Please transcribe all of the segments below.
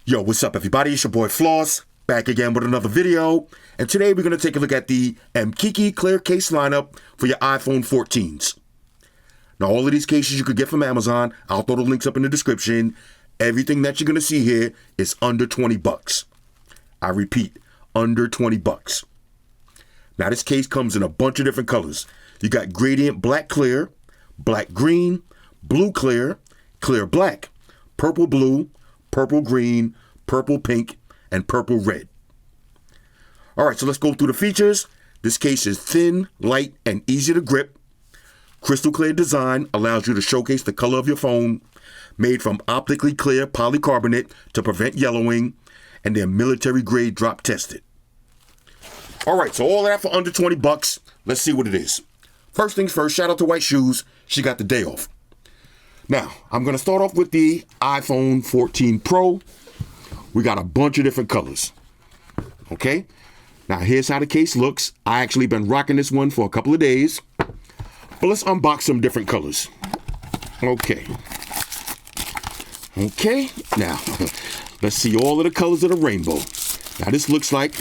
Yo, what's up everybody? It's your boy Floss, back again with another video. And today we're going to take a look at the MKEKE Clear Case Lineup for your iPhone 14s. Now all of these cases you could get from Amazon. I'll throw the links up in the description. Everything that you're going to see here is under 20 bucks. I repeat, under 20 bucks. Now this case comes in a bunch of different colors. You got gradient black clear, black green, blue clear, clear black, purple blue, purple green, purple pink, and purple red. All right, so let's go through the features. This case is thin, light, and easy to grip. Crystal clear design allows you to showcase the color of your phone. Made from optically clear polycarbonate to prevent yellowing, and they're military grade drop tested. All right, so all that for under 20 bucks. Let's see what it is. First things first, shout out to White Shoes. She got the day off. Now, I'm going to start off with the iPhone 14 Pro. We got a bunch of different colors. Okay? Now, here's how the case looks. I actually been rocking this one for a couple of days. But let's unbox some different colors. Okay. Okay. Now, let's see all of the colors of the rainbow. Now, this looks like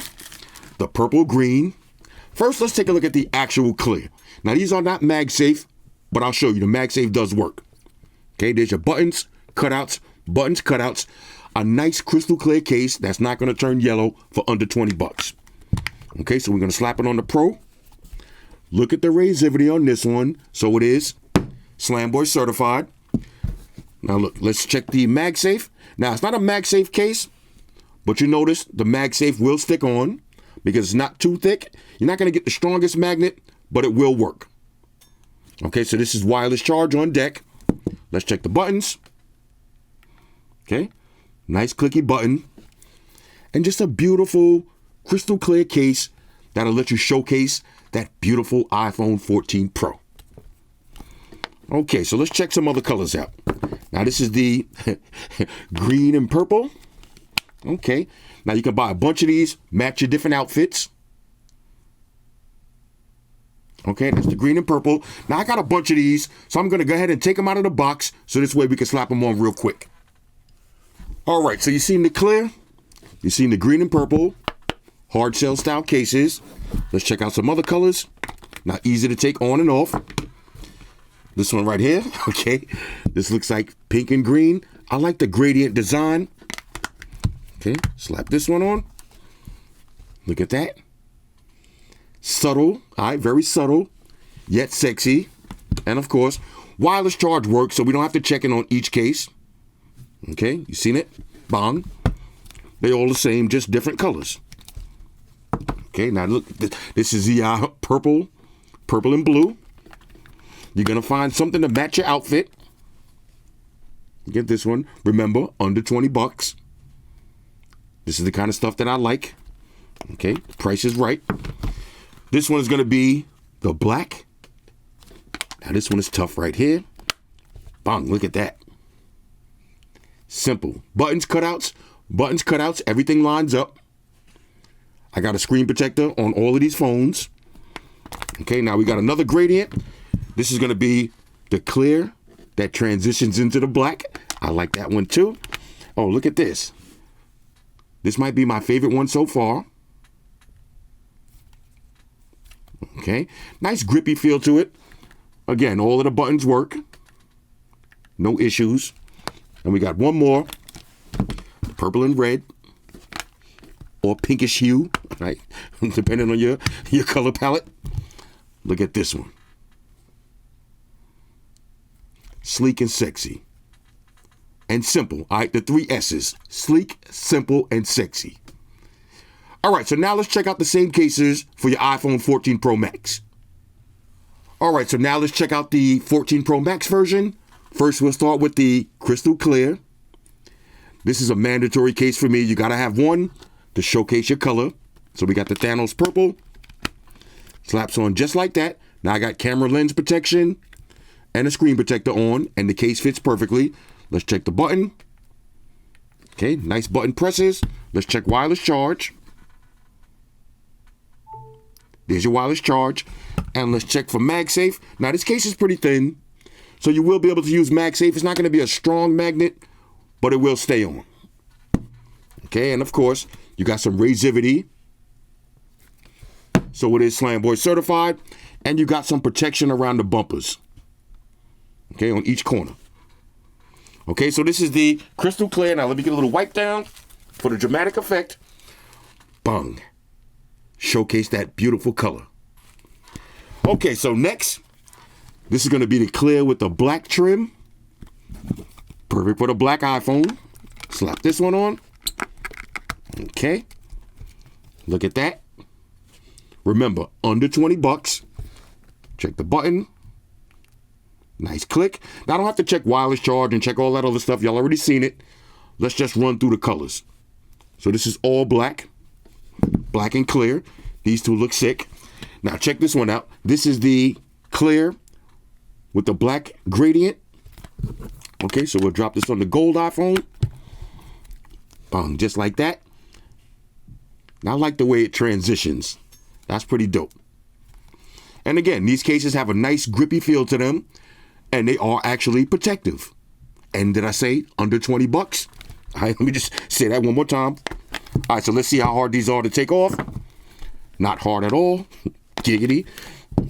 the purple green. First, let's take a look at the actual clear. Now, these are not Magsafe, but I'll show you. The Magsafe does work. Okay, there's your buttons, cutouts, a nice crystal clear case that's not going to turn yellow for under 20 bucks. Okay, so we're going to slap it on the Pro. Look at the razivity on this one. So it is Slamboy certified. Now look, let's check the Magsafe. Now it's not a Magsafe case, but you notice the Magsafe will stick on because it's not too thick. You're not going to get the strongest magnet, but it will work. Okay, so this is wireless charge on deck. Let's check the buttons. Okay, nice clicky button. And just a beautiful crystal clear case that'll let you showcase that beautiful iPhone 14 Pro. Okay, so let's check some other colors out. Now this is the green and purple. Okay, now you can buy a bunch of these, match your different outfits. Okay, that's the green and purple. Now, I got a bunch of these, so I'm going to go ahead and take them out of the box, so this way we can slap them on real quick. All right, so you've seen the clear. You've seen the green and purple hard shell style cases. Let's check out some other colors. Now, easy to take on and off. This one right here, okay. This looks like pink and green. I like the gradient design. Okay, slap this one on. Look at that. Subtle, all right, very subtle, yet sexy. And of course, wireless charge works, so we don't have to check in on each case. Okay, you seen it? Bong. They all the same, just different colors. Okay, now look, this is the purple and blue. You're gonna find something to match your outfit. Get this one. Remember, under 20 bucks. This is the kind of stuff that I like. Okay, the price is right. This one is going to be the black. Now this one is tough right here. Bang, look at that. Simple. Buttons, cutouts, everything lines up. I got a screen protector on all of these phones. Okay, now we got another gradient. This is going to be the clear that transitions into the black. I like that one too. Oh, look at this. This might be my favorite one so far. Okay, nice grippy feel to it. Again, all of the buttons work. No issues. And we got one more. Purple and red. Or pinkish hue, right? Depending on your color palette. Look at this one. Sleek and sexy. And simple. All right, the 3 S's. Sleek, simple, and sexy. All right, so now let's check out the same cases for your iPhone 14 Pro Max. All right, so now let's check out the 14 Pro Max version. First, we'll start with the crystal clear. This is a mandatory case for me. You got to have one to showcase your color. So we got the Thanos purple. Slaps on just like that. Now I got camera lens protection and a screen protector on, and the case fits perfectly. Let's check the button. Okay, nice button presses. Let's check wireless charge. There's your wireless charge. And let's check for Magsafe. Now, this case is pretty thin, so you will be able to use Magsafe. It's not going to be a strong magnet, but it will stay on. Okay, and of course, you got some razivity. So it is Slam Boy certified. And you got some protection around the bumpers. Okay, on each corner. Okay, so this is the crystal clear. Now let me get a little wipe down for the dramatic effect. Bang. Showcase that beautiful color. Okay, so next, this is going to be the clear with the black trim. Perfect for the black iPhone. Slap this one on. Okay. Look at that. Remember, under 20 bucks. Check the button. Nice click. Now I don't have to check wireless charge and check all that other stuff. Y'all already seen it. Let's just run through the colors. So this is all black. Black and clear. These two look sick. Now check this one out. This is the clear with the black gradient. Okay, so we'll drop this on the gold iPhone. Boom, just like that. Now I like the way it transitions. That's pretty dope. And again, these cases have a nice grippy feel to them. And they are actually protective. And did I say under 20 bucks? All right, let me just say that one more time. All right, so let's see how hard these are to take off. Not hard at all. Giggity.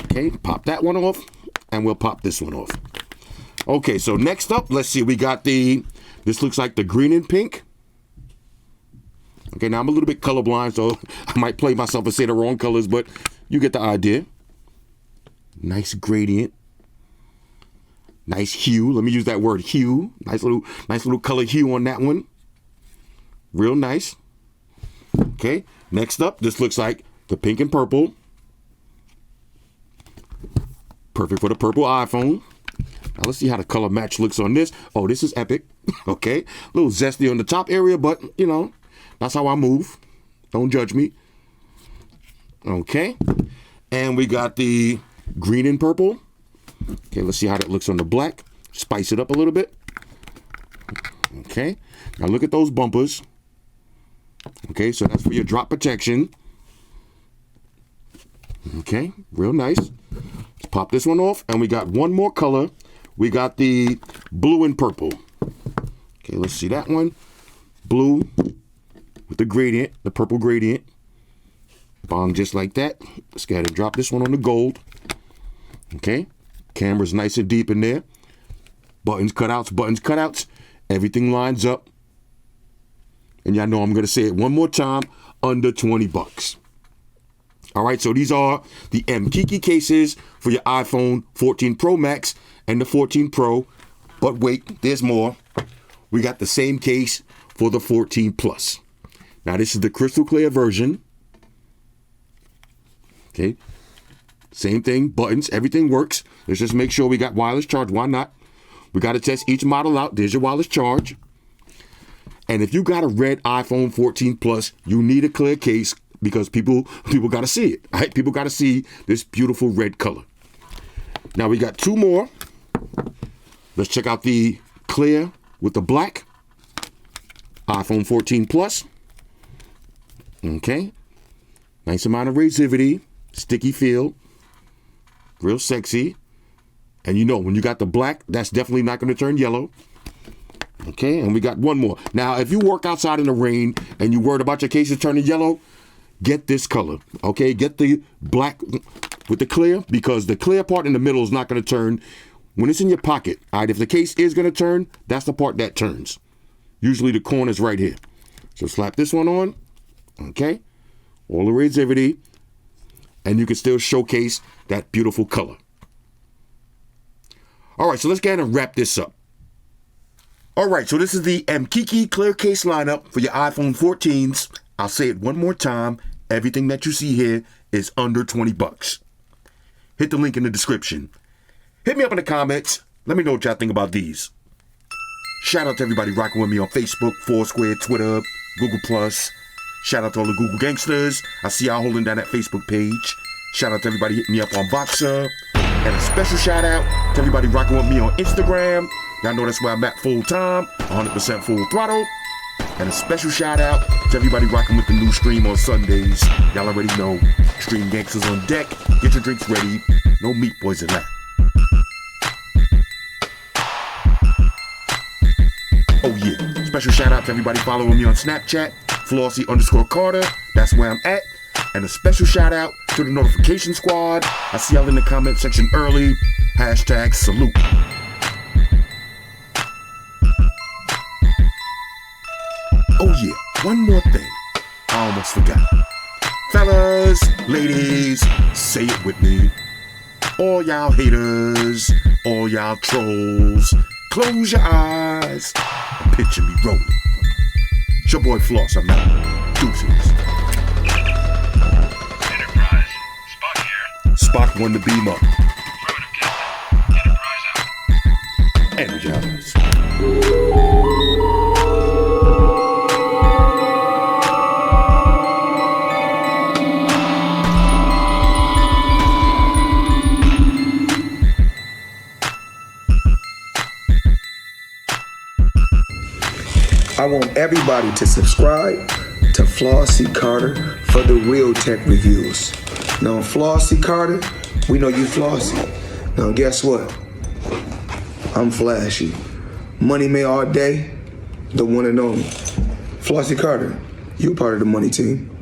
Okay, pop that one off. And we'll pop this one off. Okay, so next up, let's see. We got this looks like the green and pink. Okay, now I'm a little bit colorblind, so I might play myself and say the wrong colors, but you get the idea. Nice gradient. Nice hue. Let me use that word hue. Nice little color hue on that one. Real nice. Okay. Next up, this looks like the pink and purple. Perfect for the purple iPhone. Now let's see how the color match looks on this. Oh, this is epic. Okay. A little zesty on the top area, but you know, that's how I move. Don't judge me. Okay. And we got the green and purple. Okay, let's see how that looks on the black. Spice it up a little bit. Okay, now look at those bumpers. Okay, so that's for your drop protection. Okay, real nice. Let's pop this one off. And we got one more color. We got the blue and purple. Okay, let's see that one. Blue with the gradient, the purple gradient. Bong just like that. Let's go ahead and drop this one on the gold. Okay. Camera's nice and deep in there. Buttons, cutouts. Everything lines up. And y'all know I'm going to say it one more time. Under 20 bucks. All right, so these are the MKEKE cases for your iPhone 14 Pro Max and the 14 Pro. But wait, there's more. We got the same case for the 14 Plus. Now, this is the crystal clear version. Okay. Same thing, buttons, everything works. Let's just make sure we got wireless charge. Why not? We got to test each model out. There's your wireless charge. And if you got a red iPhone 14 Plus, you need a clear case because people got to see it. Right? People got to see this beautiful red color. Now we got two more. Let's check out the clear with the black iPhone 14 Plus. Okay. Nice amount of razivity, sticky feel. Real sexy. And you know, when you got the black, that's definitely not going to turn yellow. Okay, and we got one more. Now, if you work outside in the rain and you're worried about your cases turning yellow, get this color. Okay, get the black with the clear because the clear part in the middle is not going to turn when it's in your pocket. All right, if the case is going to turn, that's the part that turns. Usually the corner's right here. So slap this one on. Okay, all the razivity. And you can still showcase that beautiful color. All right, so let's go ahead and wrap this up. All right, so this is the MKEKE Clear Case Lineup for your iPhone 14s. I'll say it one more time. Everything that you see here is under 20 bucks. Hit the link in the description. Hit me up in the comments. Let me know what y'all think about these. Shout out to everybody rocking with me on Facebook, Foursquare, Twitter, Google+. Shout out to all the Google gangsters. I see y'all holding down that Facebook page. Shout out to everybody hitting me up on Voxer. And a special shout out to everybody rocking with me on Instagram. Y'all know that's where I'm at full time, 100% full throttle. And a special shout out to everybody rocking with the new stream on Sundays. Y'all already know, Stream Gangsters on deck. Get your drinks ready. No meat boys in that. Oh yeah, special shout out to everybody following me on Snapchat. Flossy_Carter. That's where I'm at. And a special shout out to the notification squad. I see y'all in the comment section early. Hashtag salute. Oh yeah, one more thing. I almost forgot. Fellas, ladies, say it with me. All y'all haters, all y'all trolls, close your eyes and picture me rolling. It's your boy Floss, I'm out. Deuces. Enterprise, Spock here. Spock won the beam up. Affirmative, Captain. Enterprise out. Energize. I want everybody to subscribe to Flossy Carter for the real tech reviews. Now, Flossy Carter, we know you flossy. Now, guess what? I'm flashy. Money May all day, the one and only. Flossy Carter, you're part of the money team.